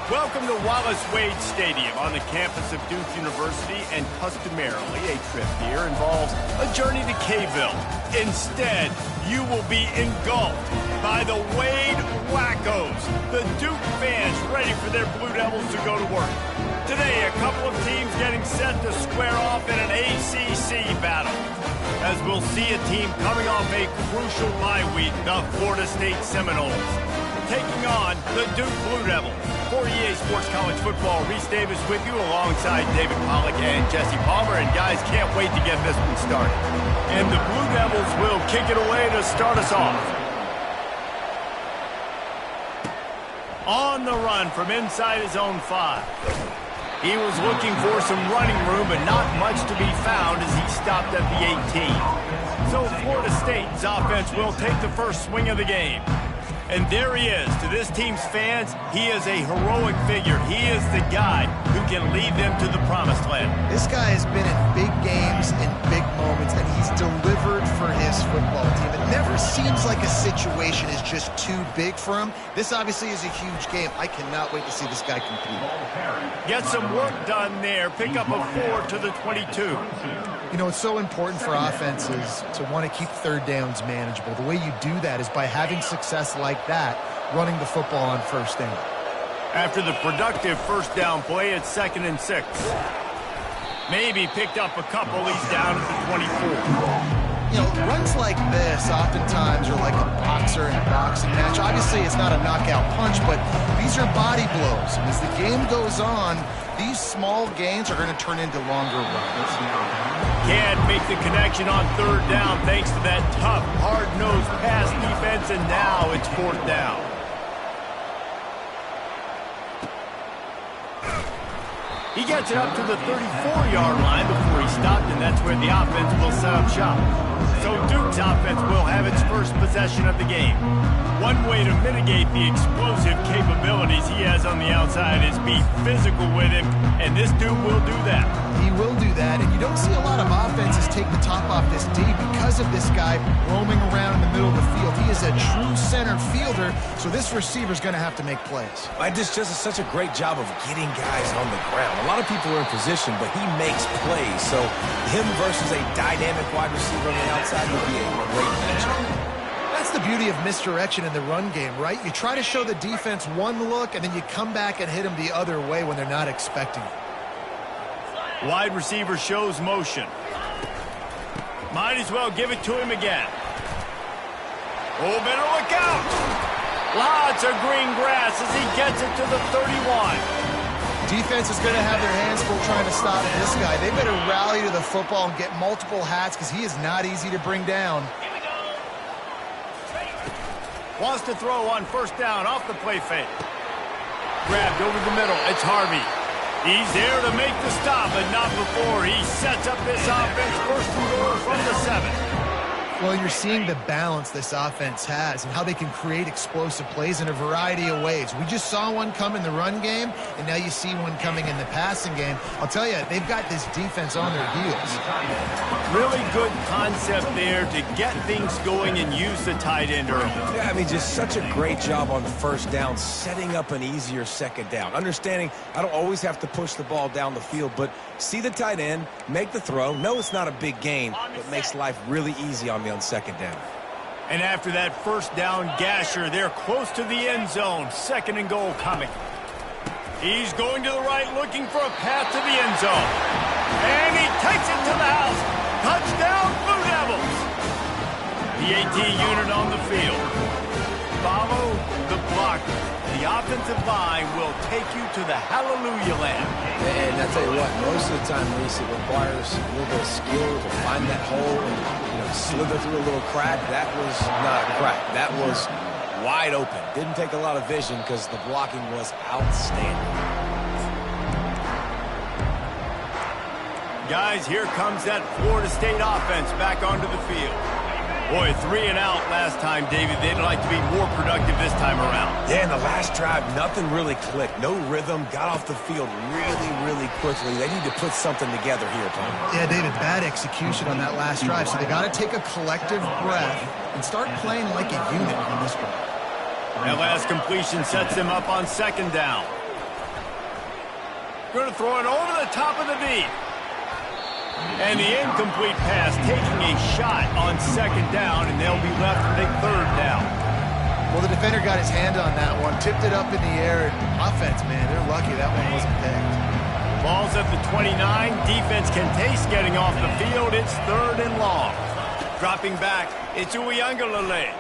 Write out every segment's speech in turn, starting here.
Welcome to Wallace Wade Stadium on the campus of Duke University, and customarily a trip here involves a journey to K-Ville. Instead, you will be engulfed by the Wade Wackos, the Duke fans ready for their Blue Devils to go to work. Today, a couple of teams getting set to square off in an ACC battle, as we'll see a team coming off a crucial bye week, the Florida State Seminoles, taking on the Duke Blue Devils. For EA Sports College Football, Reese Davis with you alongside David Pollack and Jesse Palmer. And guys, can't wait to get this one started. And the Blue Devils will kick it away to start us off. On the run from inside his own 5. He was looking for some running room, but not much to be found as he stopped at the 18. So Florida State's offense will take the first swing of the game. And there he is. To this team's fans, he is a heroic figure. He is the guy who can lead them to the promised land. This guy has been in big games and big moments, and he's delivered for his football team. It never seems like a situation is just too big for him. This obviously is a huge game. I cannot wait to see this guy compete. Get some work done there. Pick up a 4 to the 22. You know, it's so important for offenses to want to keep third downs manageable. The way you do that is by having success like that, running the football on first down. After the productive first down play, it's 2nd and 6. Maybe picked up a couple. He's down at the 24. You know, runs like this oftentimes are like a boxer in a boxing match. Obviously, it's not a knockout punch, but these are body blows. And as the game goes on, these small gains are going to turn into longer runs. Can't make the connection on 3rd down thanks to that tough, hard-nosed pass defense, and now it's 4th down. He gets it up to the 34-yard line before he stopped, and that's where the offense will set up shop. So Duke's offense will have its first possession of the game. One way to mitigate the explosive capabilities he has on the outside is be physical with him, and this Duke will do that. He will do that, and you don't see a lot of offenses take the top off this D because of this guy roaming around in the middle of the field. He is a true center fielder, so this receiver's going to have to make plays. This just is such a great job of getting guys on the ground. A lot of people are in position, but he makes plays, so him versus a dynamic wide receiver on the outside would be a great matchup. That's the beauty of misdirection in the run game, right? You try to show the defense one look, and then you come back and hit them the other way when they're not expecting it. Wide receiver shows motion. Might as well give it to him again. Oh, better look out. Lots of green grass as he gets it to the 31. Defense is going to have their hands full trying to stop this guy. They better rally to the football and get multiple hats because he is not easy to bring down. Wants to throw on 1st down off the play fake. Grabbed over the middle. It's Harvey. He's there to make the stop, but not before he sets up this offense 1st and goal from the 7. Well, you're seeing the balance this offense has and how they can create explosive plays in a variety of ways. We just saw one come in the run game, and now you see one coming in the passing game. I'll tell you, they've got this defense on their heels. Really good concept there to get things going and use the tight end early. Yeah, just such a great job on the 1st down, setting up an easier 2nd down. Understanding I don't always have to push the ball down the field, but see the tight end, make the throw. No, it's not a big gain, but makes life really easy on me on 2nd down. And after that 1st down gasher, they're close to the end zone. 2nd and goal coming. He's going to the right, looking for a path to the end zone. And he takes it to the house. Touchdown, Blue Devils. The AT unit on the field. Follow the blocker. The offensive line will take you to the hallelujah land. And I tell you what, most of the time, Reese, it requires a little bit of skill to find that hole and slither through a little crack. That was not a crack. That was wide open. Didn't take a lot of vision because the blocking was outstanding. Guys, here comes that Florida State offense back onto the field. Boy, 3 and out last time, David. They'd like to be more productive this time around. Yeah, in the last drive, nothing really clicked. No rhythm. Got off the field really, really quickly. They need to put something together here, Tom. Yeah, David, bad execution on that last drive. So they got to take a collective breath and start playing like a unit on this one. That last completion sets them up on 2nd down. Going to throw it over the top of the deep. And the incomplete pass taking a shot on second down, and they'll be left with a third down. Well, the defender got his hand on that one, tipped it up in the air. Offense, man, they're lucky that one wasn't picked. Ball's at the 29. Defense can taste getting off the field. It's third and long. Dropping back, it's Uiagalelei.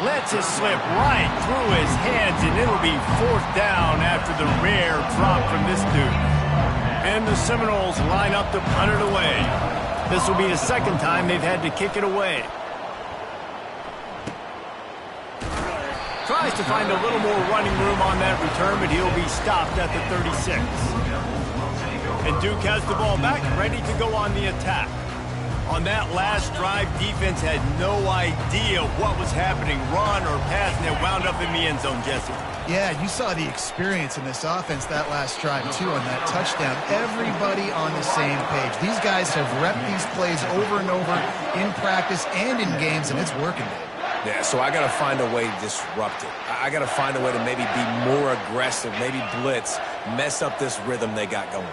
Lets it slip right through his hands, and it'll be fourth down after the rare drop from this dude. And the Seminoles line up to punt it away. This will be the second time they've had to kick it away. Tries to find a little more running room on that return, but he'll be stopped at the 36. And Duke has the ball back, ready to go on the attack. On that last drive, defense had no idea what was happening, run or pass, and it wound up in the end zone, Jesse. Yeah, you saw the experience in this offense that last drive, too, on that touchdown. Everybody on the same page. These guys have repped these plays over and over in practice and in games, and it's working. Yeah, so I got to find a way to disrupt it. I got to find a way to maybe be more aggressive, maybe blitz, mess up this rhythm they got going.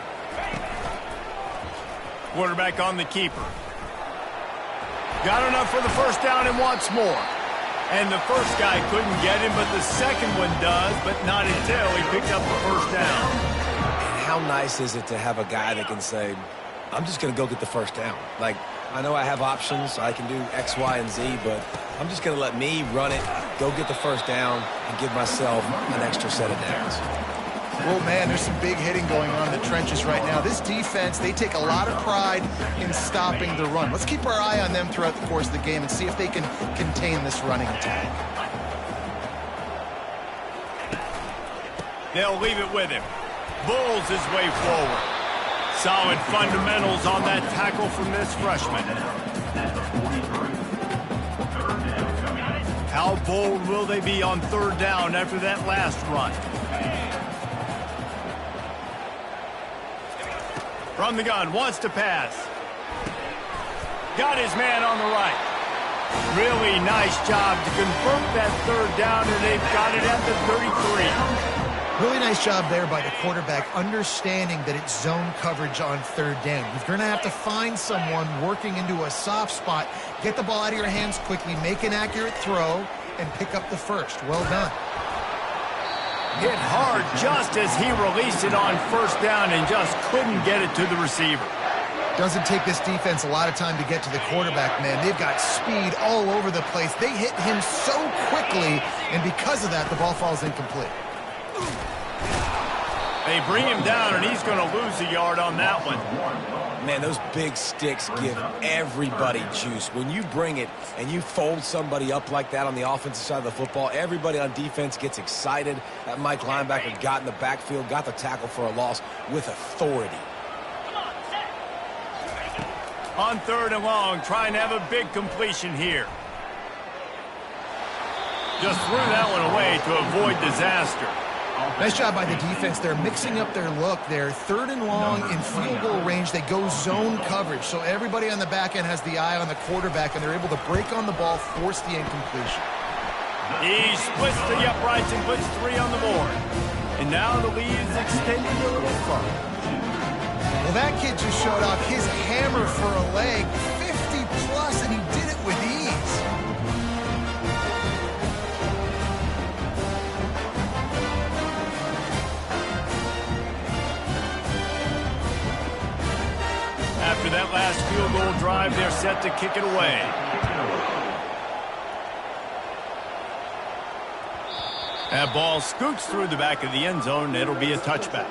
Quarterback on the keeper. Got enough for the first down and wants more. And the first guy couldn't get him, but the second one does, but not until he picked up the first down. And how nice is it to have a guy that can say, I'm just going to go get the first down. Like, I know I have options. I can do X, Y, and Z, but I'm just going to let me run it, go get the first down, and give myself an extra set of downs. Well, man, there's some big hitting going on in the trenches right now. This defense, they take a lot of pride in stopping the run. Let's keep our eye on them throughout the course of the game and see if they can contain this running attack. They'll leave it with him. Bulls his way forward. Solid fundamentals on that tackle from this freshman. How bold will they be on third down after that last run? From the gun, wants to pass. Got his man on the right. Really nice job to convert that third down, and they've got it at the 33. Really nice job there by the quarterback, understanding that it's zone coverage on third down. You're going to have to find someone working into a soft spot, get the ball out of your hands quickly, make an accurate throw, and pick up the first. Well done. Hit hard just as he released it on first down and just couldn't get it to the receiver. Doesn't take this defense a lot of time to get to the quarterback, man. They've got speed all over the place. They hit him so quickly, and because of that, the ball falls incomplete. They bring him down, and he's going to lose a yard on that one. Man, those big sticks give everybody juice. When you bring it and you fold somebody up like that on the offensive side of the football, everybody on defense gets excited. That Mike linebacker got in the backfield, got the tackle for a loss with authority. On third and long, trying to have a big completion here. Just threw that one away to avoid disaster. Nice job by the defense. They're mixing up their look there. Third and long in field goal range. They go zone coverage. So everybody on the back end has the eye on the quarterback, and they're able to break on the ball, force the incompletion. He splits the uprights and puts 3 on the board. And now the lead is extended a little further. Well, that kid just showed off his hammer for a leg, 50-plus, and he did it with ease. After that last field goal drive, they're set to kick it away. That ball scoots through the back of the end zone, and it'll be a touchback.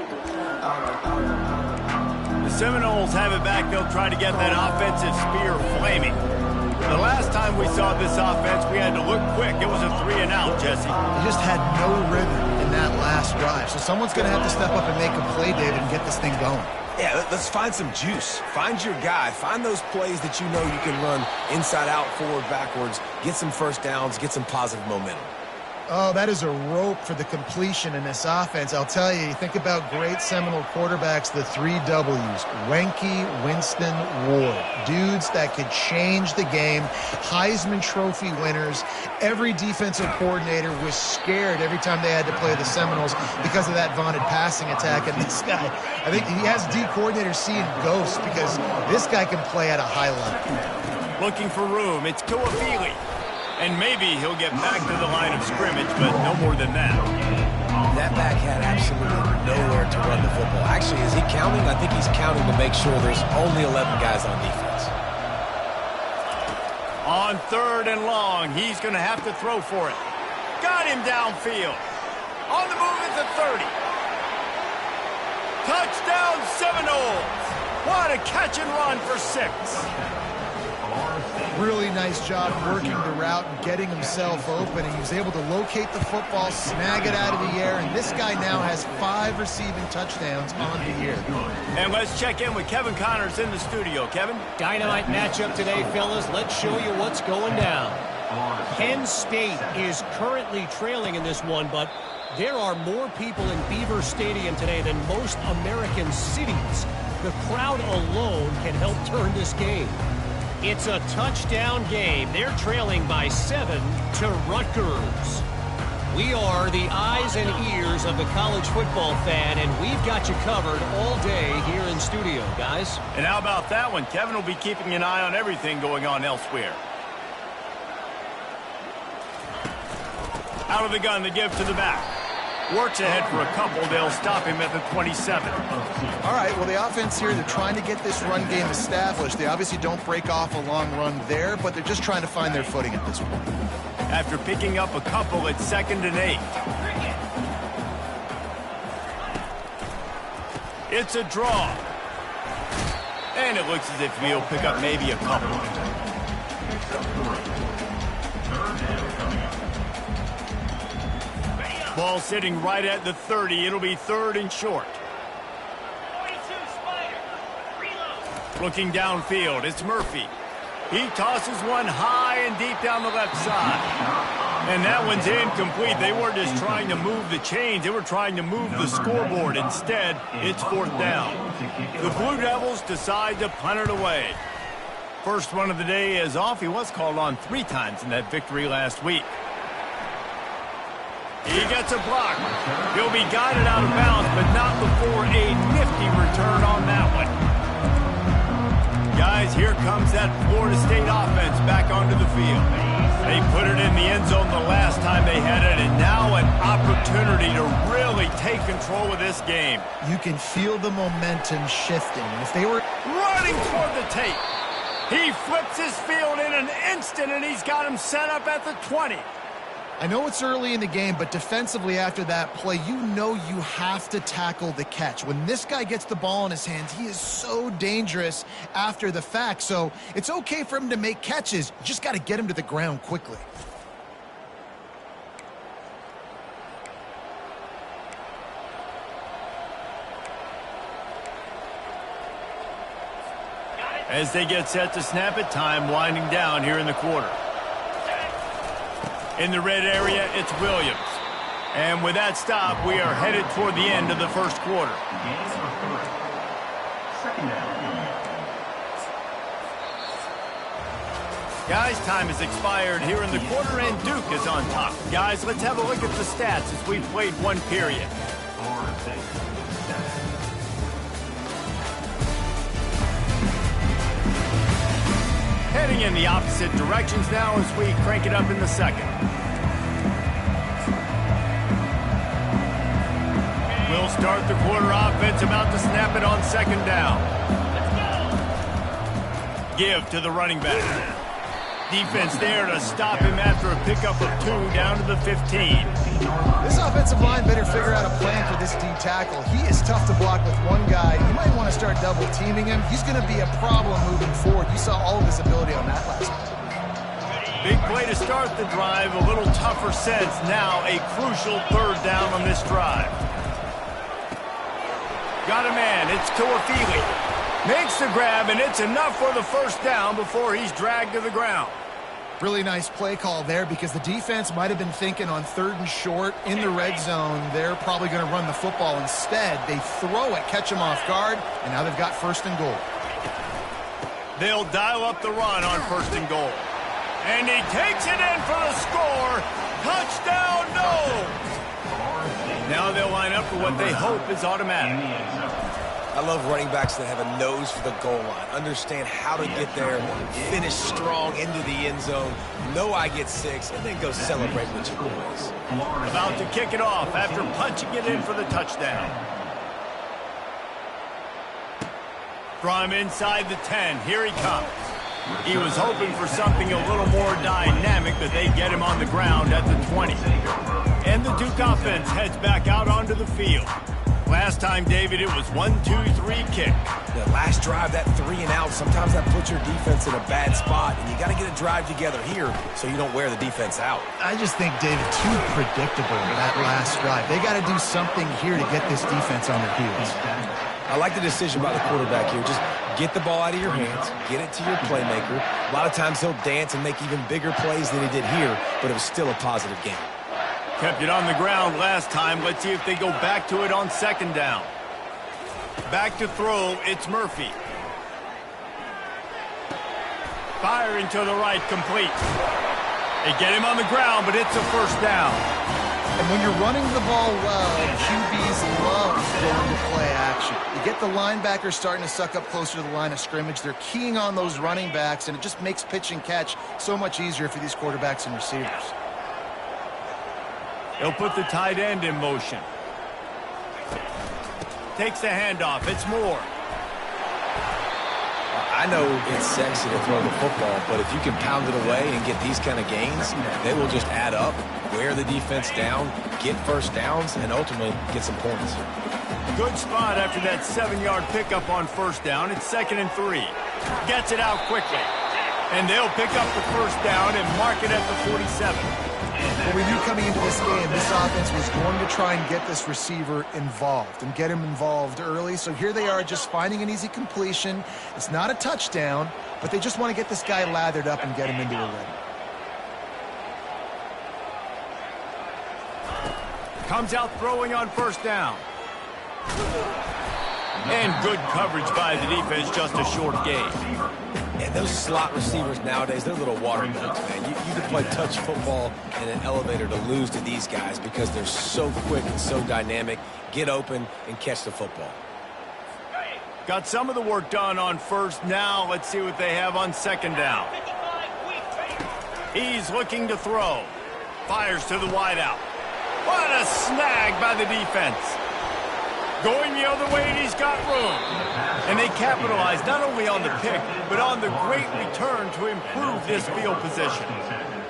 The Seminoles have it back. They'll try to get that offensive spear flaming. The last time we saw this offense, we had to look quick. It was a 3-and-out, Jesse. They just had no rhythm in that last drive. So someone's going to have to step up and make a play, David, and get this thing going. Yeah, let's find some juice. Find your guy. Find those plays that you know you can run inside out, forward, backwards. Get some first downs. Get some positive momentum. Oh, that is a rope for the completion in this offense. I'll tell you, you think about great Seminole quarterbacks, the 3 W's, Wenke, Winston, Ward. Dudes that could change the game, Heisman Trophy winners. Every defensive coordinator was scared every time they had to play the Seminoles because of that vaunted passing attack. And this guy, I think he has D coordinators seeing ghosts because this guy can play at a high level. Looking for room, it's Tuafili. And maybe he'll get back to the line of scrimmage, but no more than that. That back had absolutely nowhere to run the football. Actually, is he counting? I think he's counting to make sure there's only 11 guys on defense. On 3rd and long, he's going to have to throw for it. Got him downfield. On the move at the 30. Touchdown Seminoles. What a catch and run for 6. Really nice job working the route and getting himself open. And he was able to locate the football, snag it out of the air, and this guy now has 5 receiving touchdowns on the year. And let's check in with Kevin Connors in the studio. Kevin? Dynamite matchup today, fellas. Let's show you what's going down. Penn State is currently trailing in this one, but there are more people in Beaver Stadium today than most American cities. The crowd alone can help turn this game. It's a touchdown game. They're trailing by 7 to Rutgers. We are the eyes and ears of the college football fan, and we've got you covered all day here in studio, guys. And how about that one? Kevin will be keeping an eye on everything going on elsewhere. Out of the gun, the give to the back. Works ahead for a couple. They'll stop him at the 27. All right, well, the offense here, they're trying to get this run game established. They obviously don't break off a long run there, but they're just trying to find their footing at this point. After picking up a couple at 2nd and 8. It's a draw. And it looks as if he'll pick up maybe a couple. Ball sitting right at the 30. It'll be 3rd and short. Looking downfield, it's Murphy. He tosses one high and deep down the left side. And that one's incomplete. They weren't just trying to move the chains. They were trying to move the scoreboard. Instead, it's 4th down. The Blue Devils decide to punt it away. First one of the day is off. He was called on 3 times in that victory last week. He gets a block. He'll be guided out of bounds, but not before a nifty return on that one. Guys, here comes that Florida State offense back onto the field. They put it in the end zone the last time they had it, and now an opportunity to really take control of this game. You can feel the momentum shifting. If they were running toward the tape, he flips his field in an instant, and he's got him set up at the 20. I know it's early in the game, but defensively after that play, you know you have to tackle the catch. When this guy gets the ball in his hands, he is so dangerous after the fact. So it's okay for him to make catches. You just got to get him to the ground quickly. As they get set to snap it, time winding down here in the quarter. In the red area, it's Williams. And with that stop, we are headed toward the end of the first quarter. Guys, time has expired here in the quarter, and Duke is on top. Guys, let's have a look at the stats as we've played one period. Heading in the opposite directions now as we crank it up in the second. We'll start the quarter offense, about to snap it on 2nd down. Give to the running back. Defense there to stop him after a pickup of 2 down to the 15. This offensive line better figure out a plan for this D tackle. He is tough to block with one guy. You might want to start double teaming him. He's going to be a problem moving forward. You saw all of his ability on that last one. Big play to start the drive. A little tougher sense. Now a crucial 3rd down on this drive. Got a man. It's Tuafili. Makes the grab, and it's enough for the 1st down before he's dragged to the ground. Really nice play call there because the defense might have been thinking on 3rd and short in the red zone. They're probably going to run the football. Instead, they throw it, catch them off guard, and now they've got 1st and goal. They'll dial up the run on 1st and goal. And he takes it in for the score. Touchdown, no! Now they'll line up for what they hope is automatic. I love running backs that have a nose for the goal line. Understand how to get there, finish strong into the end zone, know I get 6, and then go celebrate with your boys. About to kick it off after punching it in for the touchdown. From inside the 10, here he comes. He was hoping for something a little more dynamic, but they get him on the ground at the 20. And the Duke offense heads back out onto the field. Last time, David, it was 1-2-3 kick. The last drive, that 3 and out, sometimes that puts your defense in a bad spot, and you got to get a drive together here so you don't wear the defense out. I just think, David, too predictable that last drive. They got to do something here to get this defense on their heels. I like the decision by the quarterback here. Just get the ball out of your hands, get it to your playmaker. A lot of times he'll dance and make even bigger plays than he did here, but it was still a positive game. Kept it on the ground last time. Let's see if they go back to it on 2nd down. Back to throw, it's Murphy. Firing to the right, complete. They get him on the ground, but it's a 1st down. And when you're running the ball well, QBs love going to play action. You get the linebackers starting to suck up closer to the line of scrimmage. They're keying on those running backs, and it just makes pitch and catch so much easier for these quarterbacks and receivers. He'll put the tight end in motion. Takes the handoff. It's Moore. I know it's sexy to throw the football, but if you can pound it away and get these kind of gains, they will just add up, wear the defense down, get 1st downs, and ultimately get some points. Good spot after that 7-yard pickup on 1st down. It's 2nd and 3. Gets it out quickly. And they'll pick up the 1st down and mark it at the 47. Well, we knew coming into this game, this offense was going to try and get this receiver involved and get him involved early. So here they are just finding an easy completion. It's not a touchdown, but they just want to get this guy lathered up and get him into a rhythm. Comes out throwing on 1st down. And good coverage by the defense, just a short gain. And those slot receivers nowadays, they're little water bugs, man. You can play touch football in an elevator to lose to these guys because they're so quick and so dynamic. Get open and catch the football. Got some of the work done on 1st. Now let's see what they have on 2nd down. He's looking to throw. Fires to the wideout. What a snag by the defense. Going the other way, and he's got room. And they capitalize not only on the pick, but on the great return to improve this field position.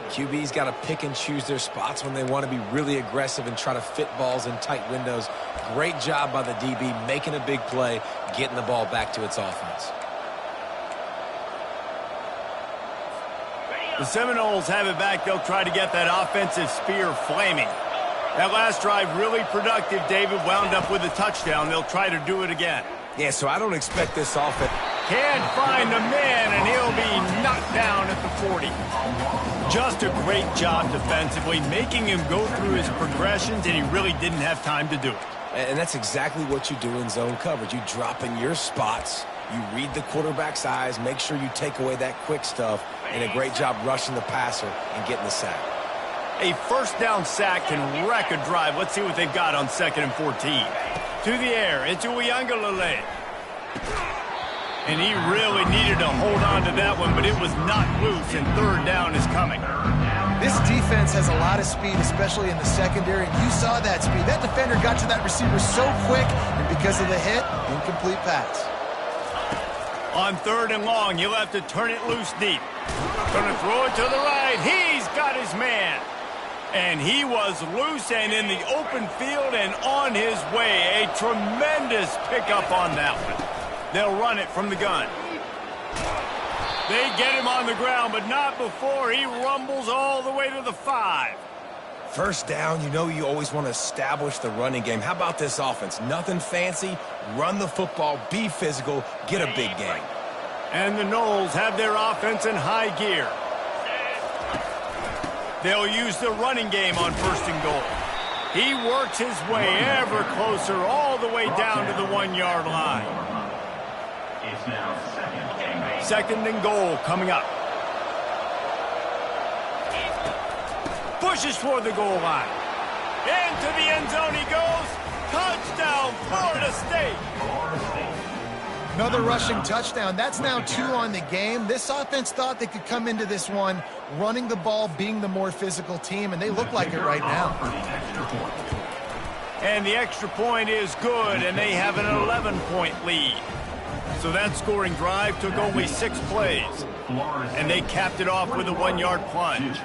QB's got to pick and choose their spots when they want to be really aggressive and try to fit balls in tight windows. Great job by the DB making a big play, getting the ball back to its offense. The Seminoles have it back. They'll try to get that offensive spear flaming. That last drive really productive. David wound up with a touchdown. They'll try to do it again. Yeah, so I don't expect this offense. Can't find a man, and he'll be knocked down at the 40. Just a great job defensively, making him go through his progressions, and he really didn't have time to do it. And that's exactly what you do in zone coverage. You drop in your spots, you read the quarterback's eyes, make sure you take away that quick stuff, and a great job rushing the passer and getting the sack. A 1st down sack can wreck a drive. Let's see what they've got on 2nd and 14. To the air, into Uiagalelei. And he really needed to hold on to that one, but it was not loose, and 3rd down is coming. This defense has a lot of speed, especially in the secondary, and you saw that speed. That defender got to that receiver so quick, and because of the hit, incomplete pass. On 3rd and long, he'll have to turn it loose deep. Gonna throw it to the right. He's got his man. And he was loose and in the open field and on his way. A tremendous pickup on that one. They'll run it from the gun. They get him on the ground, but not before he rumbles all the way to the 5. 1st down, you know you always want to establish the running game. How about this offense? Nothing fancy. Run the football, be physical, get a big gain. And the Noles have their offense in high gear. They'll use the running game on 1st and goal. He works his way ever closer all the way down to the 1-yard line. It's now 2nd and goal coming up. Pushes for the goal line. Into the end zone he goes. Touchdown, Florida State. Another rushing touchdown. That's now 2 on the game. This offense thought they could come into this one running the ball, being the more physical team, and they look like it right now. And the extra point is good, and they have an 11-point lead. So that scoring drive took only 6 plays, and they capped it off with a 1-yard plunge.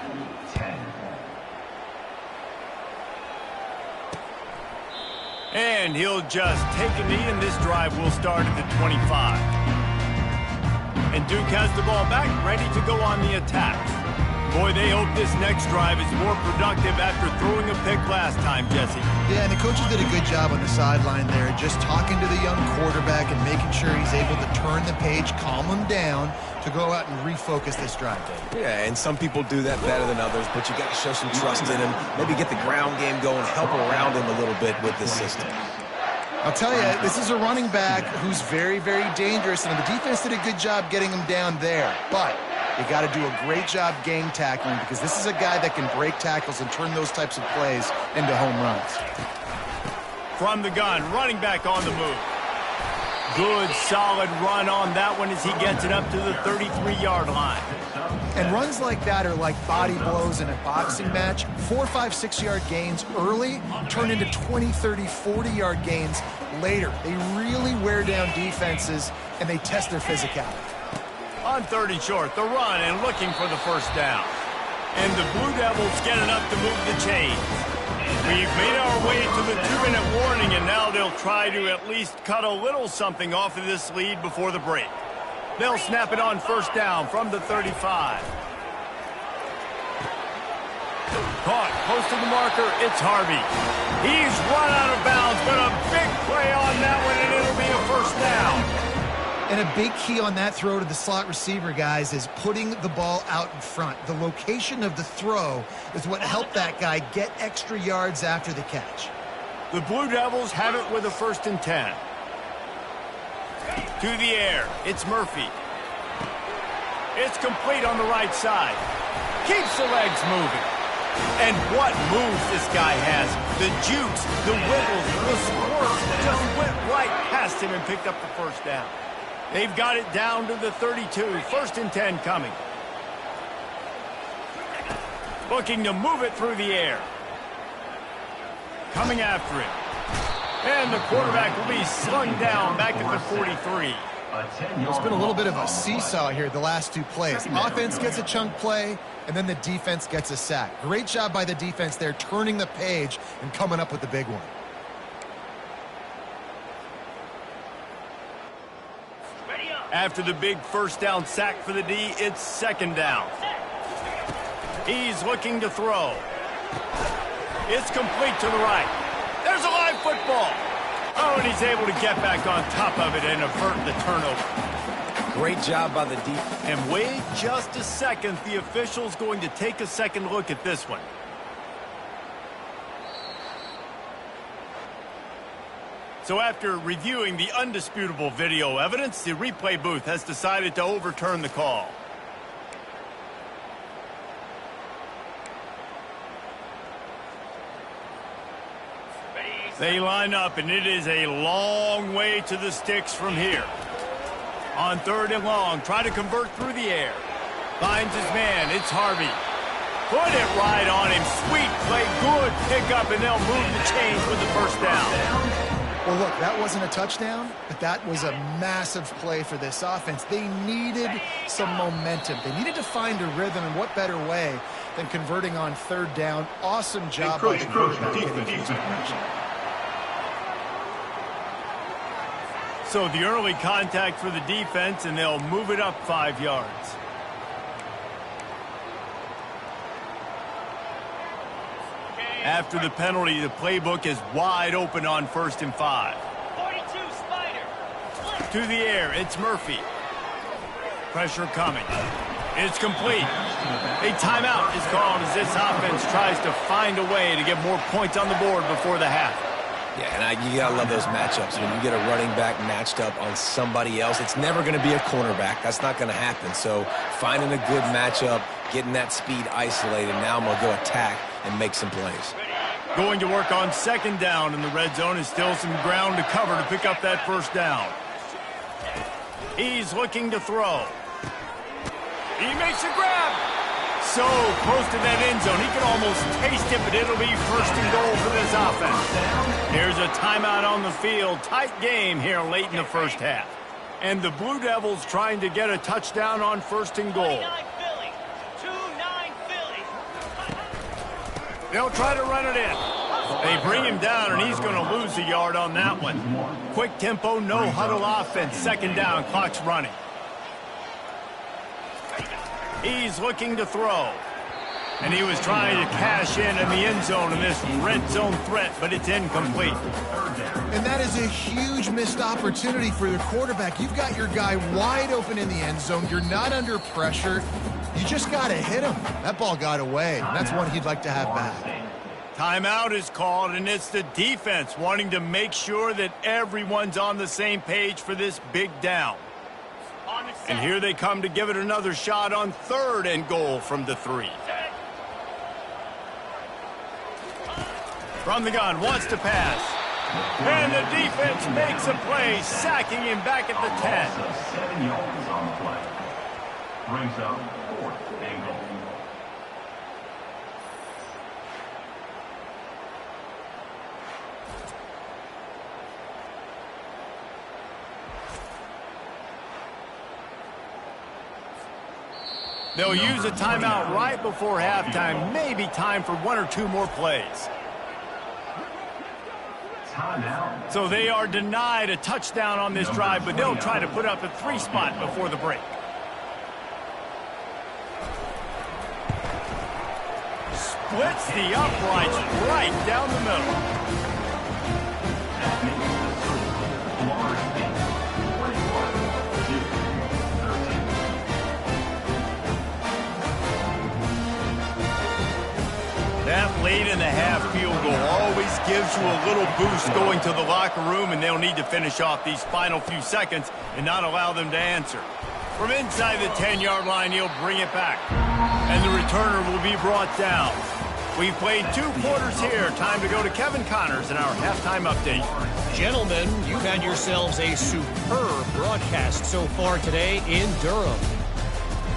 And he'll just take a knee, and this drive will start at the 25. And Duke has the ball back, ready to go on the attack. Boy, they hope this next drive is more productive after throwing a pick last time, Jesse. Yeah, and the coaches did a good job on the sideline there, just talking to the young quarterback and making sure he's able to turn the page, calm him down, to go out and refocus this drive. Yeah, and some people do that better than others, but you got to show some trust in him. Maybe get the ground game going, help around him a little bit with this system. I'll tell you, this is a running back who's very, very dangerous, and the defense did a good job getting him down there. But you got to do a great job game tackling, because this is a guy that can break tackles and turn those types of plays into home runs. From the gun, running back on the move. Good, solid run on that one as he gets it up to the 33-yard line. And runs like that are like body blows in a boxing match. 4, 5, 6-yard gains early turn into 20, 30, 40-yard gains later. They really wear down defenses, and they test their physicality. On 3rd and short, the run and looking for the 1st down. And the Blue Devils get enough to move the chains. We've made our way to the 2-minute warning, and now they'll try to at least cut a little something off of this lead before the break. They'll snap it on 1st down from the 35. Caught, close to the marker, it's Harvey. He's run out of bounds, but a big play on that one, and it'll be a 1st down. And a big key on that throw to the slot receiver, guys, is putting the ball out in front. The location of the throw is what helped that guy get extra yards after the catch. The Blue Devils have it with a 1st and 10. To the air, it's Murphy. It's complete on the right side. Keeps the legs moving. And what moves this guy has. The jukes, the wiggles, the squirts just went right past him and picked up the 1st down. They've got it down to the 32. 1st and 10 coming. Looking to move it through the air. Coming after it. And the quarterback will be slung down back at the 43. It's been a little bit of a seesaw here the last 2 plays. Offense gets a chunk play, and then the defense gets a sack. Great job by the defense there, turning the page and coming up with the big one. After the big 1st down sack for the D, it's 2nd down. He's looking to throw. It's complete to the right. There's a live football. Oh, and he's able to get back on top of it and avert the turnover. Great job by the defense. And wait just a second. The official's going to take a second look at this one. So after reviewing the undisputable video evidence, the replay booth has decided to overturn the call. They line up, and it is a long way to the sticks from here. On 3rd and long, try to convert through the air. Finds his man, it's Harvey. Put it right on him, sweet play, good pickup, and they'll move the chains with the 1st down. Well, look, that wasn't a touchdown, but that was a massive play for this offense. They needed some momentum. They needed to find a rhythm, and what better way than converting on 3rd down. Awesome job by the quarterback. So the early contact for the defense, and they'll move it up 5 yards. After the penalty, the playbook is wide open on 1st and 5. 42 Spider. To the air, it's Murphy. Pressure coming. It's complete. A timeout is called as this offense tries to find a way to get more points on the board before the half. Yeah, and you got to love those matchups. When you get a running back matched up on somebody else, it's never going to be a cornerback. That's not going to happen. So finding a good matchup, getting that speed isolated, now I'm going to go attack and make some plays. Going to work on second down in the red zone is still some ground to cover to pick up that first down. He's looking to throw. He makes a grab. So close to that end zone, he can almost taste it, but it'll be first and goal for this offense. Here's a timeout on the field. Tight game here late in the first half. And the Blue Devils trying to get a touchdown on first and goal. 29 Philly. 2-9 Philly. They'll try to run it in. They bring him down, and he's going to lose a yard on that one. Quick tempo, no huddle offense. Second down, clock's running. He's looking to throw. And he was trying to cash in the end zone in this red zone threat, but it's incomplete. And that is a huge missed opportunity for the quarterback. You've got your guy wide open in the end zone. You're not under pressure. You just got to hit him. That ball got away. And that's one he'd like to have back. Timeout is called, and it's the defense wanting to make sure that everyone's on the same page for this big down. And here they come to give it another shot on third and goal from the 3. From the gun, wants to pass. And the defense makes a play, sacking him back at the 10. 7 yards on the play. Brings up 4th and goal. They'll use a timeout right before halftime. Maybe time for 1 or 2 more plays. Timeout. So they are denied a touchdown on this drive, but they'll try to put up a 3 spot before the break. Splits the uprights right down the middle. That late in the half field goal always gives you a little boost going to the locker room, and they'll need to finish off these final few seconds and not allow them to answer. From inside the 10-yard line, he'll bring it back, and the returner will be brought down. We've played 2 quarters here. Time to go to Kevin Connors in our halftime update. Gentlemen, you've had yourselves a superb broadcast so far today in Durham.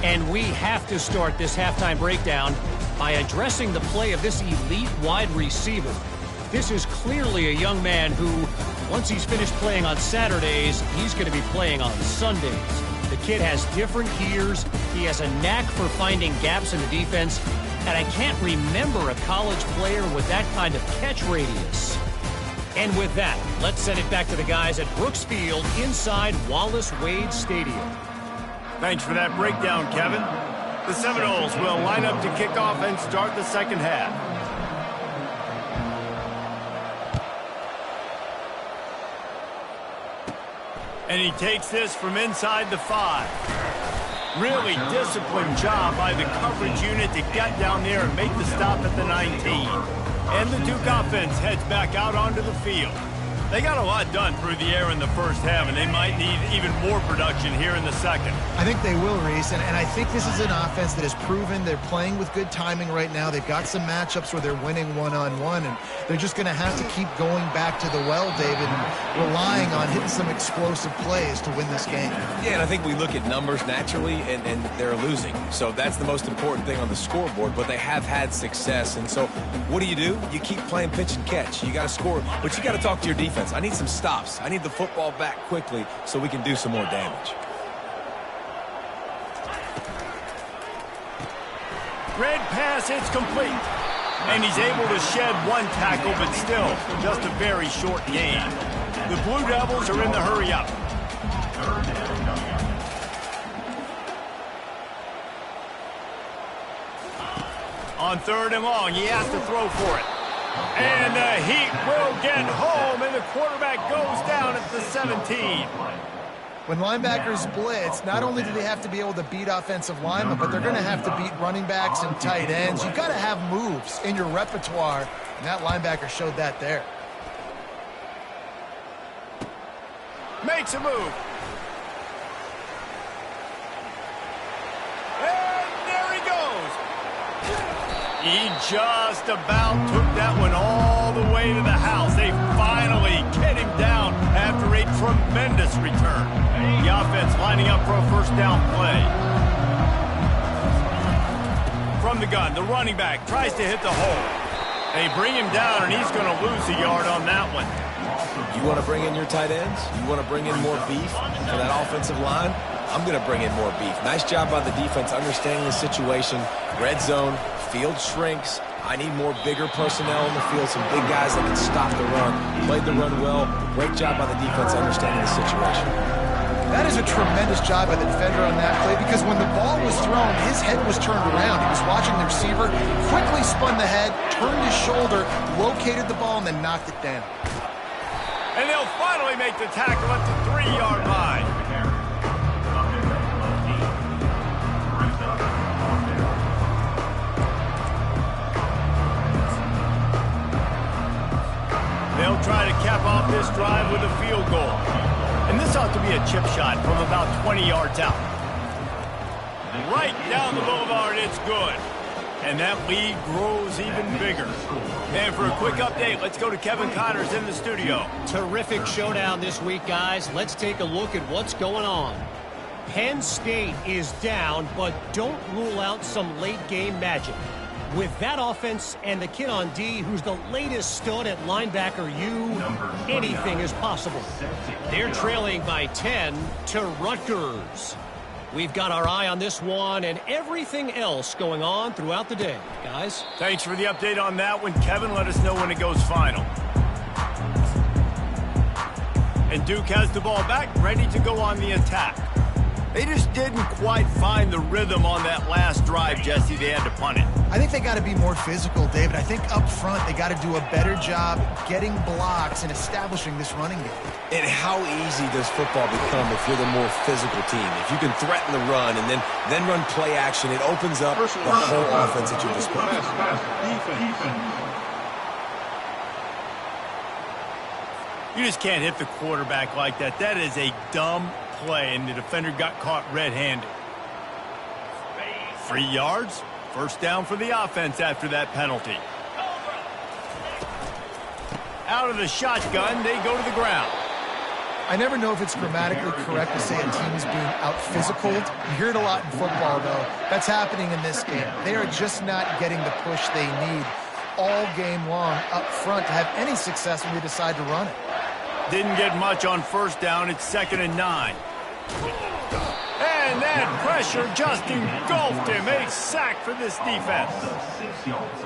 And we have to start this halftime breakdown by addressing the play of this elite wide receiver. This is clearly a young man who, once he's finished playing on Saturdays, he's going to be playing on Sundays. The kid has different gears. He has a knack for finding gaps in the defense. And I can't remember a college player with that kind of catch radius. And with that, let's send it back to the guys at Brooks Field inside Wallace Wade Stadium. Thanks for that breakdown, Kevin. The Seminoles will line up to kick off and start the second half. And he takes this from inside the 5. Really disciplined job by the coverage unit to get down there and make the stop at the 19. And the Duke offense heads back out onto the field. They got a lot done through the air in the first half, and they might need even more production here in the second. I think they will, Reese, and I think this is an offense that has proven they're playing with good timing right now. They've got some matchups where they're winning one-on-one, and they're just going to have to keep going back to the well, David, and relying on hitting some explosive plays to win this game. Yeah, and I think we look at numbers naturally, and they're losing. So that's the most important thing on the scoreboard, but they have had success. And so what do? You keep playing pitch and catch. You got to score, but you got to talk to your defense. I need some stops. I need the football back quickly so we can do some more damage. Red pass, it's complete. And he's able to shed 1 tackle, but still just a very short gain. The Blue Devils are in the hurry up. On 3rd and long, he has to throw for it. And the Heat will get home, and the quarterback goes down at the 17. When linebackers blitz, not only do they have to be able to beat offensive linemen, but they're going to have to beat running backs and tight ends. You've got to have moves in your repertoire, and that linebacker showed that there. Makes a move. And there he goes. He just about took that one all the way to the house. They finally get him down after a tremendous return. The offense lining up for a first down play. From the gun, the running back tries to hit the hole. They bring him down, and he's going to lose a yard on that one. You want to bring in your tight ends? You want to bring in more beef for that offensive line? I'm going to bring in more beef. Nice job by the defense understanding the situation. Red zone, field shrinks. I need more bigger personnel in the field, some big guys that can stop the run. Played the run well. Great job by the defense understanding the situation. That is a tremendous job by the defender on that play, because when the ball was thrown, his head was turned around. He was watching the receiver, quickly spun the head, turned his shoulder, located the ball, and then knocked it down. And they'll finally make the tackle at the 3-yard line. They'll try to cap off this drive with a field goal. And this ought to be a chip shot from about 20 yards out. Right down the boulevard, it's good. And that lead grows even bigger. And for a quick update, let's go to Kevin Connors in the studio. Terrific showdown this week, guys. Let's take a look at what's going on. Penn State is down, but don't rule out some late-game magic. With that offense and the kid on D, who's the latest stud at linebacker U, anything is possible. They're trailing by 10 to Rutgers. We've got our eye on this one and everything else going on throughout the day, guys. Thanks for the update on that one, Kevin. Let us know when it goes final. And Duke has the ball back, ready to go on the attack. They just didn't quite find the rhythm on that last drive, Jesse. They had to punt it. I think they got to be more physical, David. I think up front they got to do a better job getting blocks and establishing this running game. And how easy does football become if you're the more physical team? If you can threaten the run and then run play action, it opens up the whole offense at your disposal. You just can't hit the quarterback like that. That is a dumb play, and the defender got caught red-handed. 3 yards, first down for the offense after that penalty. Out of the shotgun, they go to the ground. I never know if it's grammatically correct to say a team is being out-physicaled. You hear it a lot in football, though. That's happening in this game. They are just not getting the push they need all game long up front to have any success when they decide to run it. Didn't get much on first down. It's 2nd and 9. And that pressure just engulfed him. A sack for this defense.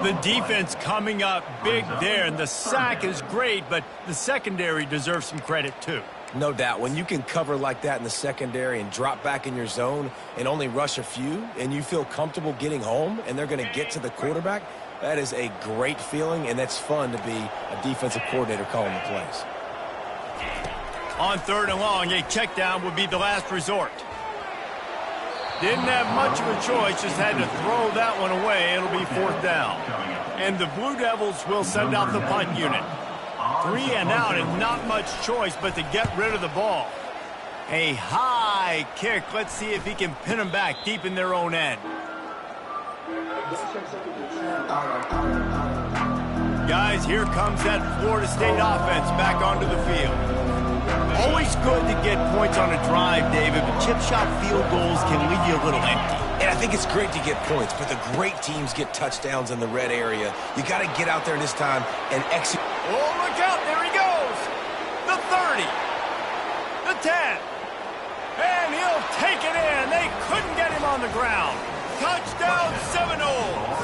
The defense coming up big there, and the sack is great, but the secondary deserves some credit too. No doubt. When you can cover like that in the secondary and drop back in your zone and only rush a few, and you feel comfortable getting home and they're going to get to the quarterback, that is a great feeling, and that's fun to be a defensive coordinator calling the plays. On 3rd and long, a check down would be the last resort. Didn't have much of a choice, just had to throw that one away. It'll be 4th down. And the Blue Devils will send out the punt unit. 3 and out, and not much choice but to get rid of the ball. A high kick. Let's see if he can pin them back deep in their own end. Guys, here comes that Florida State offense back onto the field. Always good to get points on a drive, David, but chip shot field goals can leave you a little empty. And I think it's great to get points, but the great teams get touchdowns in the red area. You got to get out there this time and execute. Oh, look out. There he goes. The 30. The 10. And he'll take it in. They couldn't get him on the ground. Touchdown, Seminoles.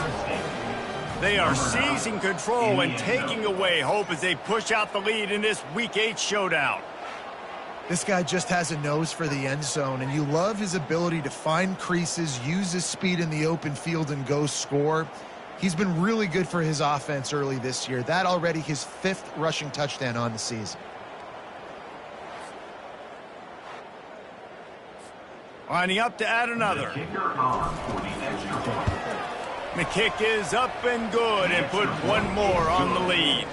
They are seizing control and taking away hope as they push out the lead in this Week 8 showdown. This guy just has a nose for the end zone, and you love his ability to find creases, use his speed in the open field, and go score. He's been really good for his offense early this year. That already his 5th rushing touchdown on the season. Lining up to add another. Kicker on for the extra point. The kick is up and good and put one more on the lead.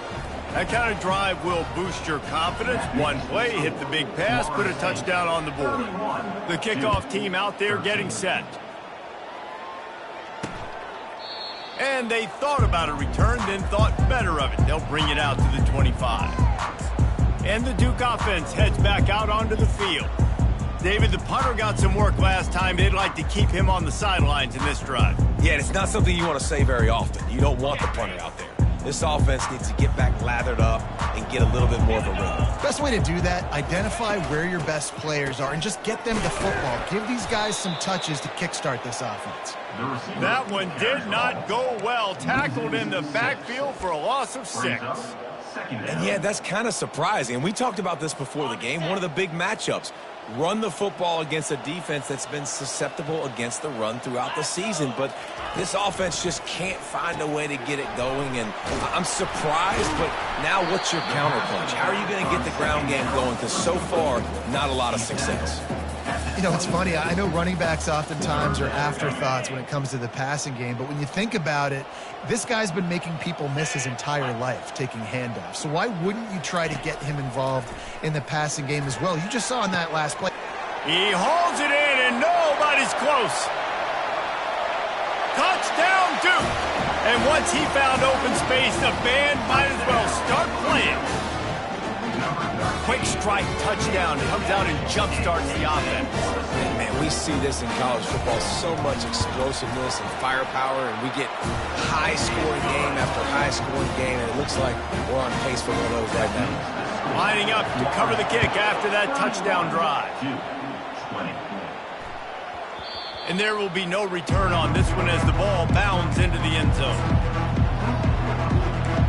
That kind of drive will boost your confidence. One play, hit the big pass, put a touchdown on the board. The kickoff team out there getting set. And they thought about a return, then thought better of it. They'll bring it out to the 25. And the Duke offense heads back out onto the field. David, the punter got some work last time. They'd like to keep him on the sidelines in this drive. Yeah, and it's not something you want to say very often. You don't want the punter out there. This offense needs to get back lathered up and get a little bit more of a rhythm. Best way to do that, identify where your best players are and just get them the football. Give these guys some touches to kickstart this offense. That one did not go well. Tackled in the backfield for a loss of 6. And yeah, that's kind of surprising. And we talked about this before the game. One of the big matchups. Run the football against a defense that's been susceptible against the run throughout the season. But this offense just can't find a way to get it going. And I'm surprised, but now what's your counterpunch? How are you going to get the ground game going? Because so far, not a lot of success. You know, it's funny. I know running backs oftentimes are afterthoughts when it comes to the passing game, but when you think about it, this guy's been making people miss his entire life taking handoffs. So why wouldn't you try to get him involved in the passing game as well? You just saw in that last play. He holds it in, and nobody's close. Touchdown, Duke! And once he found open space, the band might as well start playing. Quick strike touchdown comes out and jumpstarts the offense. Man, we see this in college football, so much explosiveness and firepower, and we get high-scoring game after high-scoring game, and it looks like we're on pace for one of those right now. Lining up to cover the kick after that touchdown drive. And there will be no return on this one as the ball bounds into the end zone.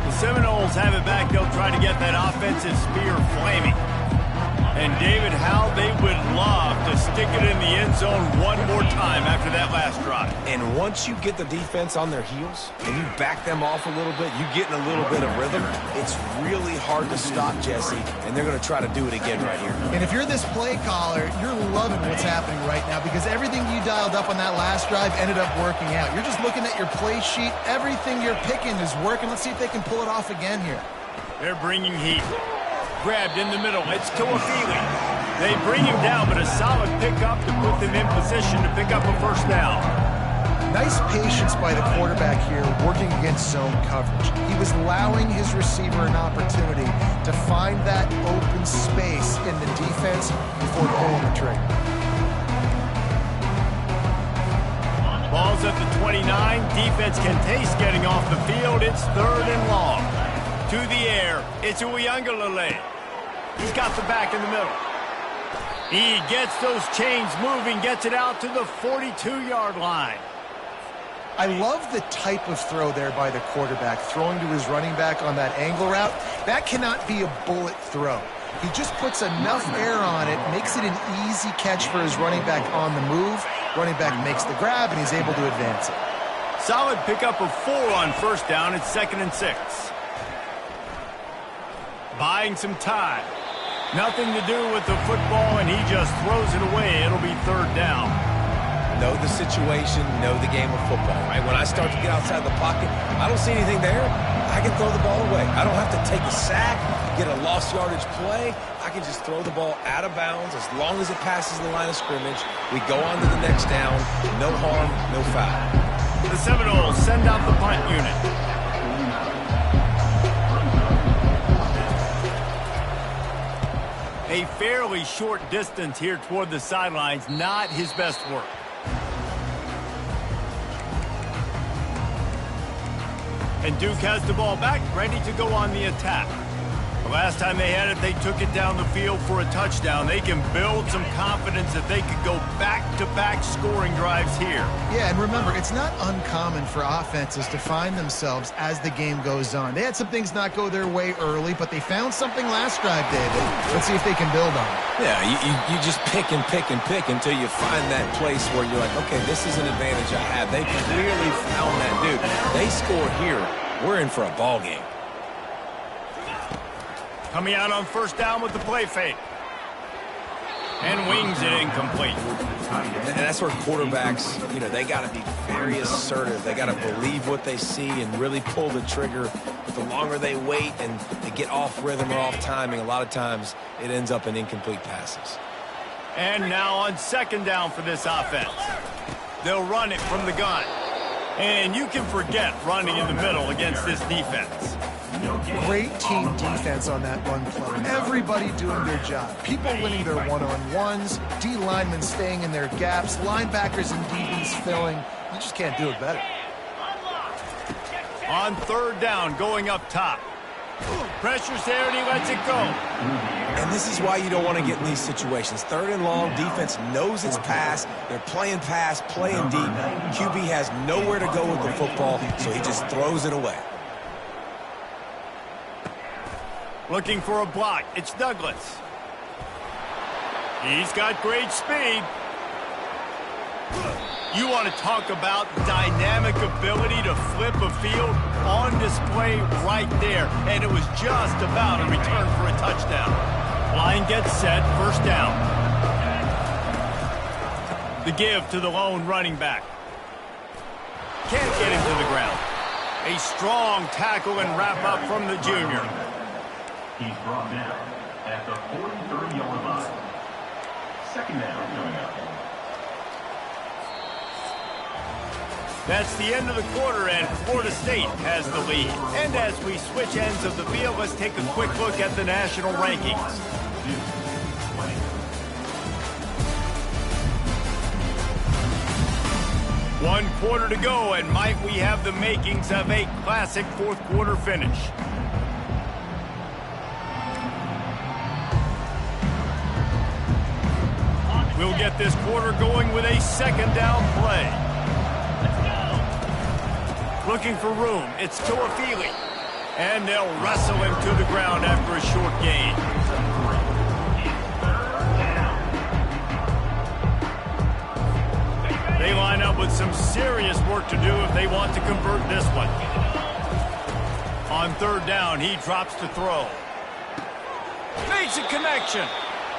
The Seminoles have it back. They'll try to get that offensive spear flaming. And David, how they would love to stick it in the end zone one more time after that last drive. And once you get the defense on their heels and you back them off a little bit, you get in a little bit of rhythm, it's really hard to stop, Jesse, and they're going to try to do it again right here. And if you're this play caller, you're loving what's happening right now because everything you dialed up on that last drive ended up working out. You're just looking at your play sheet. Everything you're picking is working. Let's see if they can pull it off again here. They're bringing heat. Grabbed in the middle. It's Toafili. They bring him down, but a solid pickup to put them in position to pick up a first down. Nice patience by the quarterback here working against zone coverage. He was allowing his receiver an opportunity to find that open space in the defense before pulling the trigger. Ball's at the 29. Defense can taste getting off the field. It's 3rd and long. To the air. It's Uiagalelei. He's got the back in the middle. He gets those chains moving, gets it out to the 42-yard line. I love the type of throw there by the quarterback, throwing to his running back on that angle route. That cannot be a bullet throw. He just puts enough air on it, makes it an easy catch for his running back on the move. Running back makes the grab, and he's able to advance it. Solid pickup of 4 on first down. It's 2nd and 6. Buying some time. Nothing to do with the football, and he just throws it away. It'll be 3rd down. Know the situation, know the game of football, right? When I start to get outside the pocket, I don't see anything there, I can throw the ball away. I don't have to take a sack, get a lost yardage play. I can just throw the ball out of bounds as long as it passes the line of scrimmage. We go on to the next down. No harm, no foul. The Seminoles send out the punt unit. A fairly short distance here toward the sidelines, not his best work. And Duke has the ball back, ready to go on the attack. The last time they had it, they took it down the field for a touchdown. They can build some confidence that they could go back-to-back scoring drives here. Yeah, and remember, it's not uncommon for offenses to find themselves as the game goes on. They had some things not go their way early, but they found something last drive, David. Let's see if they can build on it. Yeah, you just pick and pick and pick until you find that place where you're like, okay, this is an advantage I have. They clearly found that dude. They score here, we're in for a ball game. Coming out on first down with the play fake. And wings it incomplete. And that's where quarterbacks, they got to be very assertive. They got to believe what they see and really pull the trigger. The longer they wait and they get off rhythm or off timing, a lot of times it ends up in incomplete passes. And now on second down for this offense. They'll run it from the gun. And you can forget running in the middle against this defense. Great team defense on that run play. Everybody doing their job. People winning their one-on-ones, D linemen staying in their gaps, linebackers and DBs filling. You just can't do it better. On third down, going up top. Pressure's there, and he lets it go. And this is why you don't want to get in these situations. Third and long, defense knows it's pass. They're playing pass, playing deep. QB has nowhere to go with the football, so he just throws it away. Looking for a block. It's Douglas. He's got great speed. You want to talk about dynamic ability to flip a field on display right there. And it was just about a return for a touchdown. Line gets set, first down. The give to the lone running back. Can't get him to the ground. A strong tackle and wrap up from the junior. He's brought down at the 43-yard line. Second down coming up. That's the end of the quarter, and Florida State has the lead. And as we switch ends of the field, let's take a quick look at the national rankings. One quarter to go, and might we have the makings of a classic fourth quarter finish. We'll get this quarter going with a second down play. Looking for room. It's Toafili. And they'll wrestle him to the ground after a short gain. They line up with some serious work to do if they want to convert this one. On third down, he drops to throw. Makes a connection.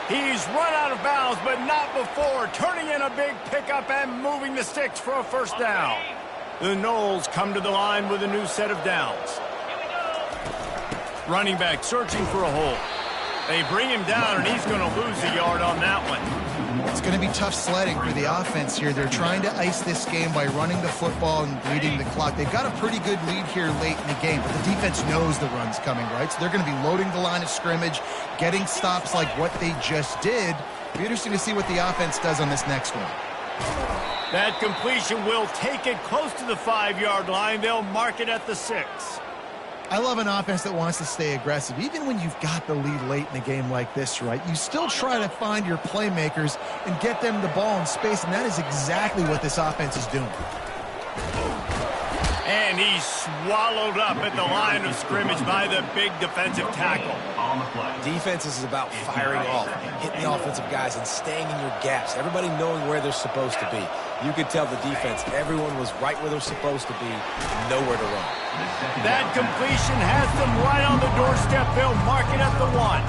He's run out of bounds, but not before. Turning in a big pickup and moving the sticks for a first down. The Noles come to the line with a new set of downs. Running back searching for a hole. They bring him down, and he's going to lose a yard on that one. It's going to be tough sledding for the offense here. They're trying to ice this game by running the football and bleeding the clock. They've got a pretty good lead here late in the game, but the defense knows the run's coming, right? So they're going to be loading the line of scrimmage, getting stops like what they just did. It'll be interesting to see what the offense does on this next one. That completion will take it close to the 5-yard line. They'll mark it at the 6. I love an offense that wants to stay aggressive. Even when you've got the lead late in a game like this, right, you still try to find your playmakers and get them the ball in space, and that is exactly what this offense is doing. And he's swallowed up at the line of scrimmage by the big defensive tackle. Defense is about firing off, hitting the offensive guys, and staying in your gaps. Everybody knowing where they're supposed to be. You could tell the defense, everyone was right where they're supposed to be, nowhere to run. That completion has them right on the doorstep. They'll mark it at the 1.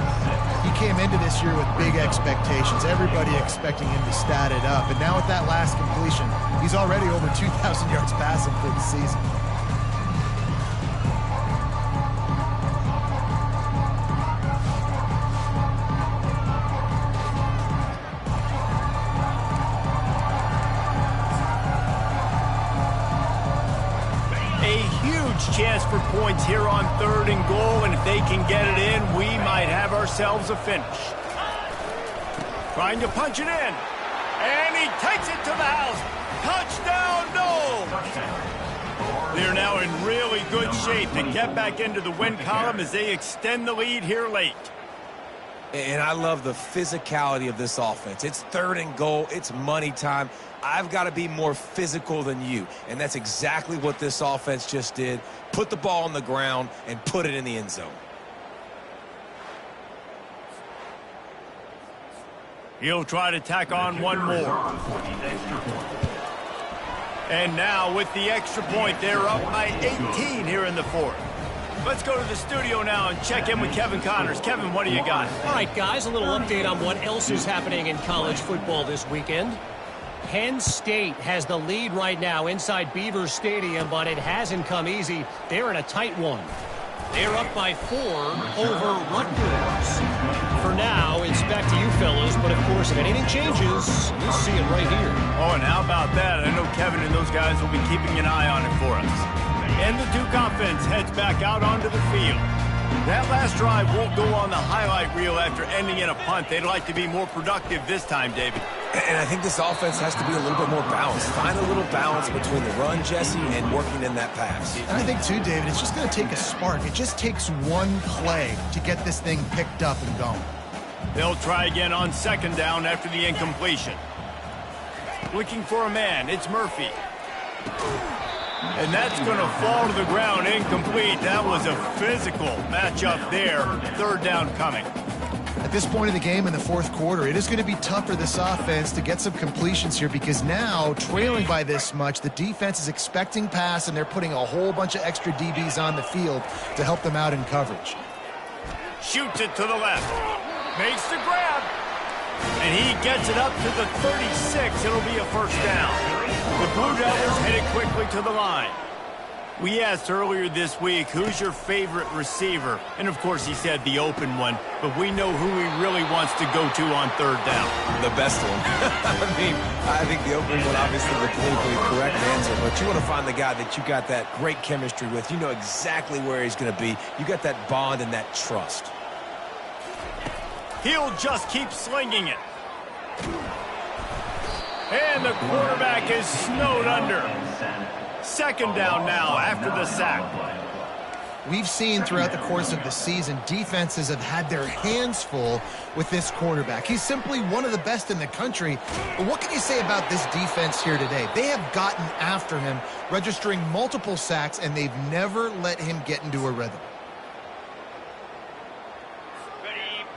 He came into this year with big expectations. Everybody expecting him to stat it up. And now with that last completion, he's already over 2,000 yards passing for the season. Chance for points here on 3rd and goal, and if they can get it in, we might have ourselves a finish. Trying to punch it in, and he takes it to the house. Touchdown, no! They're now in really good shape to get back into the win column as they extend the lead here late. And I love the physicality of this offense. It's 3rd and goal. It's money time. I've got to be more physical than you. And that's exactly what this offense just did. Put the ball on the ground and put it in the end zone. He'll try to tack on one more. And now with the extra point, they're up by 18 here in the 4th. Let's go to the studio now and check in with Kevin Connors. Kevin, what do you got? All right, guys, a little update on what else is happening in college football this weekend. Penn State has the lead right now inside Beaver Stadium, but it hasn't come easy. They're in a tight one. They're up by 4 over Rutgers. For now, it's back to you fellas, but of course, if anything changes, you'll see it right here. Oh, and how about that? I know Kevin and those guys will be keeping an eye on it for us. And the Duke offense heads back out onto the field. That last drive won't go on the highlight reel after ending in a punt. They'd like to be more productive this time, David. And I think this offense has to be a little bit more balanced. Find a little balance between the run, Jesse, and working in that pass. And I think, too, David, it's just going to take a spark. It just takes one play to get this thing picked up and going. They'll try again on second down after the incompletion. Looking for a man. It's Murphy. And that's going to fall to the ground incomplete. That was a physical matchup there. Third down coming. At this point of the game in the fourth quarter, it is going to be tough for this offense to get some completions here because now, trailing by this much, the defense is expecting pass, and they're putting a whole bunch of extra DBs on the field to help them out in coverage. Shoots it to the left. Makes the grab. And he gets it up to the 36. It'll be a first down. The Blue Devils headed quickly to the line. We asked earlier this week, who's your favorite receiver? And, of course, he said the open one. But we know who he really wants to go to on third down. The best one. I think the open one, obviously, the politically correct answer. But you want to find the guy that you got that great chemistry with. You know exactly where he's going to be. You got that bond and that trust. He'll just keep slinging it. And the quarterback is snowed under. Second down now after the sack. We've seen throughout the course of the season, defenses have had their hands full with this quarterback. He's simply one of the best in the country. But what can you say about this defense here today? They have gotten after him, registering multiple sacks, and they've never let him get into a rhythm.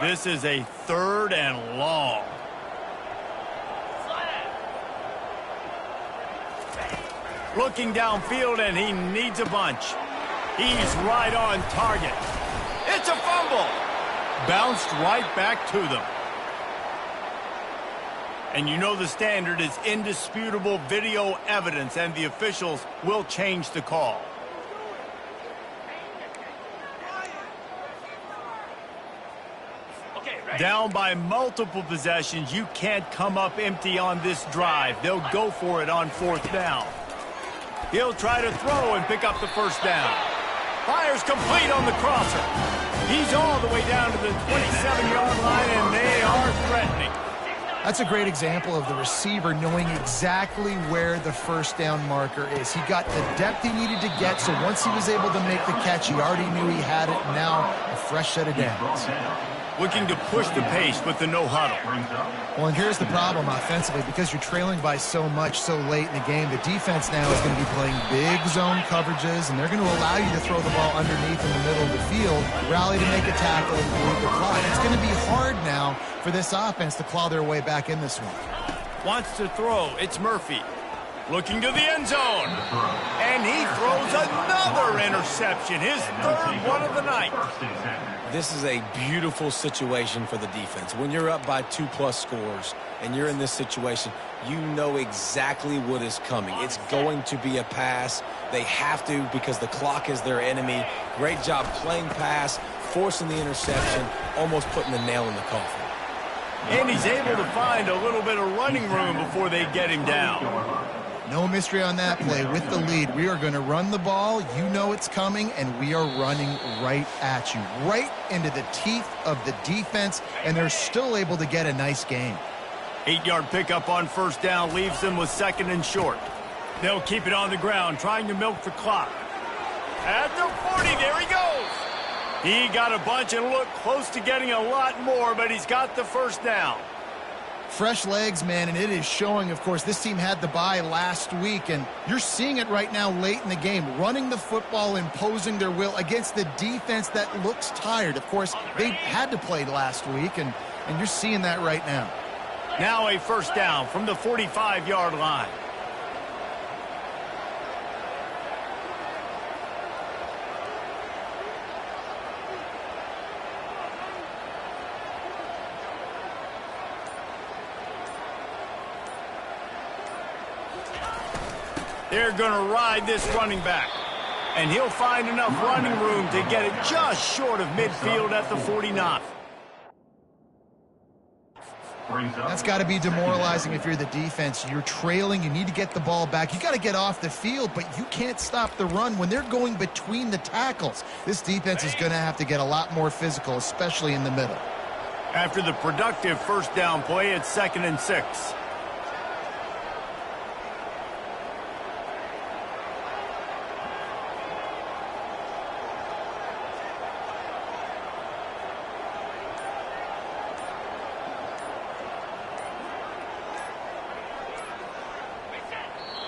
This is a third and long. Looking downfield, and he needs a bunch. He's right on target. It's a fumble. Bounced right back to them. And you know the standard is indisputable video evidence, and the officials will change the call. Down by multiple possessions, you can't come up empty on this drive. They'll go for it on fourth down. He'll try to throw and pick up the first down. Fires complete on the crosser. He's all the way down to the 27-yard line, and they are threatening. That's a great example of the receiver knowing exactly where the first down marker is. He got the depth he needed to get, so once he was able to make the catch, he already knew he had it. Now a fresh set of downs. Looking to push the pace with the no huddle. Well, and here's the problem offensively. Because you're trailing by so much so late in the game, the defense now is going to be playing big zone coverages, and they're going to allow you to throw the ball underneath in the middle of the field, rally to make a tackle, and bleed the clock. It's going to be hard now for this offense to claw their way back in this one. Wants to throw. It's Murphy. Looking to the end zone. And he throws another interception. His third one of the night. This is a beautiful situation for the defense. When you're up by 2+ scores and you're in this situation, you know exactly what is coming. It's going to be a pass. They have to because the clock is their enemy. Great job playing pass, forcing the interception, almost putting the nail in the coffin. And he's able to find a little bit of running room before they get him down. No mystery on that play. With the lead, we are going to run the ball. You know it's coming, and we are running right at you, right into the teeth of the defense, and they're still able to get a nice gain. 8-yard pickup on first down leaves them with second and short. They'll keep it on the ground, trying to milk the clock. At the 40, there he goes. He got a bunch and looked close to getting a lot more, but he's got the first down. Fresh legs, man, and it is showing. Of course, this team had the bye last week, and you're seeing it right now late in the game, running the football, imposing their will against the defense that looks tired. Of course, they had to play last week, and you're seeing that right now. Now a first down from the 45-yard line. They're going to ride this running back. And he'll find enough running room to get it just short of midfield at the 49. That's got to be demoralizing if you're the defense. You're trailing. You need to get the ball back. You got to get off the field, but you can't stop the run when they're going between the tackles. This defense is going to have to get a lot more physical, especially in the middle. After the productive first down play, it's 2nd and 6.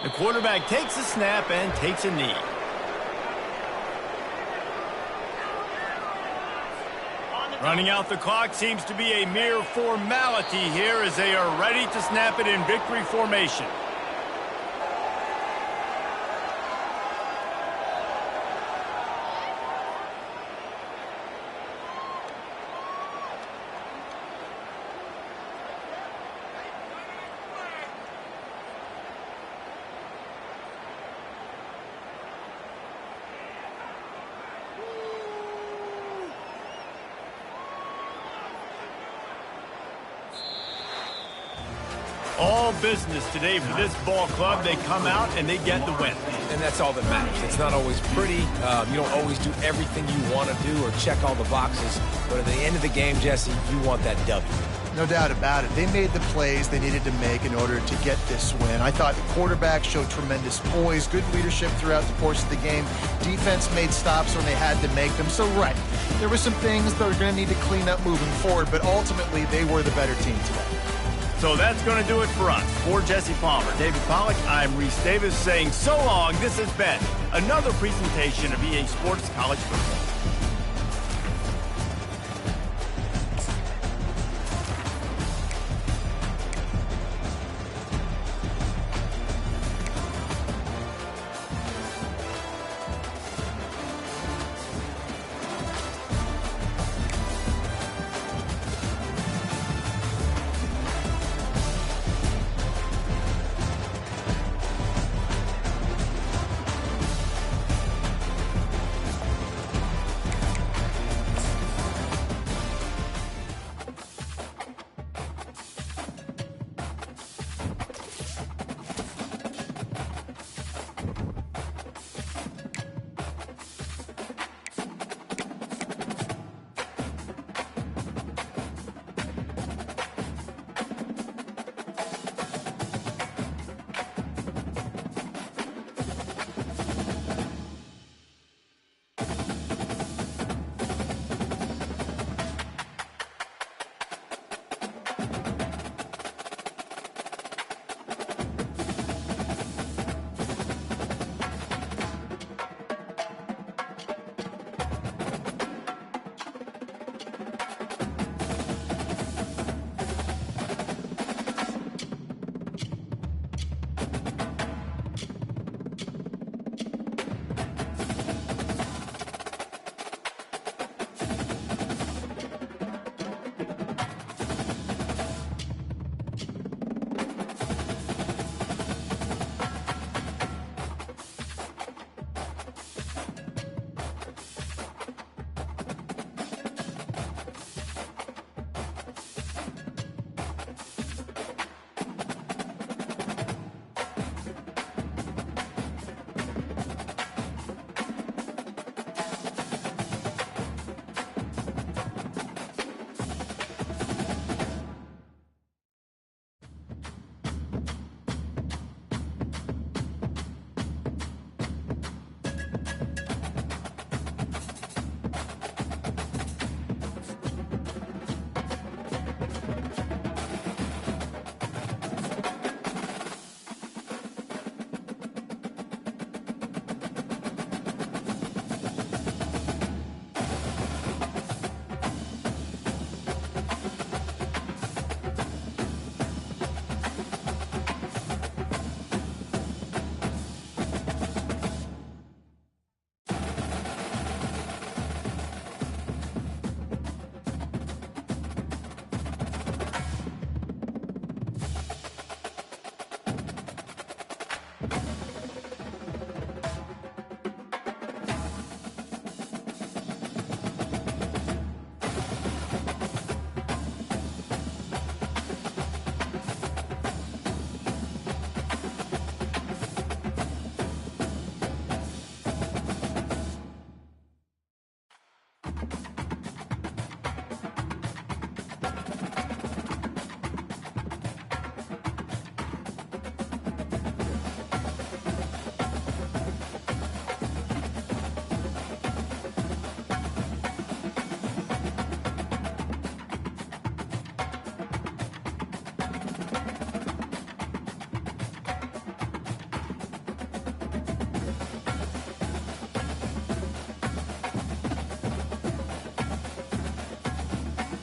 The quarterback takes a snap and takes a knee. Running out the clock seems to be a mere formality here as they are ready to snap it in victory formation. All business today for this ball club. They come out and they get the win. And that's all that matters. It's not always pretty. You don't always do everything you want to do or check all the boxes. But at the end of the game, Jesse, you want that W. No doubt about it. They made the plays they needed to make in order to get this win. I thought the quarterback showed tremendous poise, good leadership throughout the course of the game. Defense made stops when they had to make them. So, right, there were some things that were going to need to clean up moving forward, but ultimately they were the better team today. So that's going to do it for us. For Jesse Palmer, David Pollack, I'm Reese Davis saying so long. This has been another presentation of EA Sports College Football.